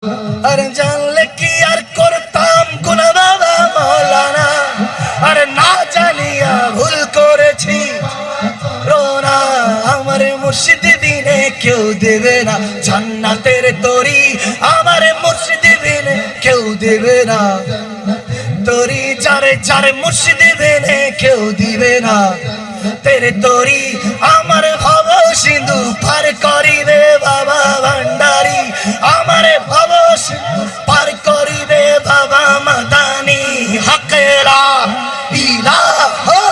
अरे जानले की यार করতাম গুনাহ বাবা মওলানা अरे না জানিয়া ভুল করেছি রোনা আমার মুর্শিদ বিনে কেউ দেবে না জান্নাতের তরি আমার মুর্শিদ বিনে কেউ দেবে না তরি যারে যারে মুর্শিদ বিনে কেউ দিবে না तेरे तोरी আমার ভব সিন্ধু পার করিবে বাবা ভান্ডারি আমার ভব সিন্ধু পার করিবে বাবা মাদানি হক লা ইলাহা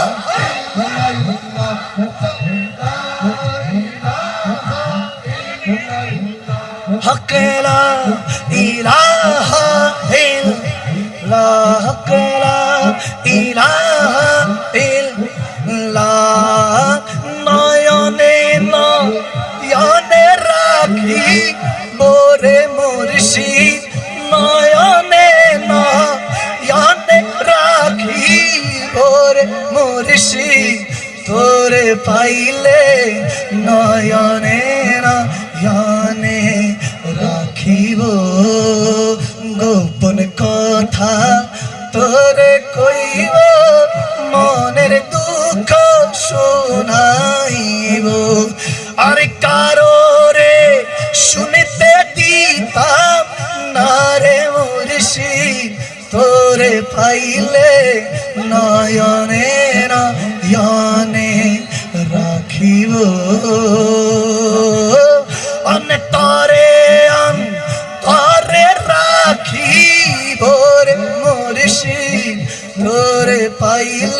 হক লা ইলাহা ইল্লাল্লাহ হক লা ইলাহা ইল্লাল্লাহ নয়নে নয়নে রাখি মোরে মুর্শিদ নয়নে নয়নে রাখি মোরে মুর্শিদ তোরে পাইলে নয়নে নয়নে রাখিব গোপন কথা তোরে কইব মনের দুঃখ শোনাইব আর কারো রে শুনতে দিতাম না রে মুর্শিদ তোরে পাইলে নয়নে নয়নে রাখিব অন্তরে অন্তরে রাখিব রে মুর্শিদ তোরে পাইলে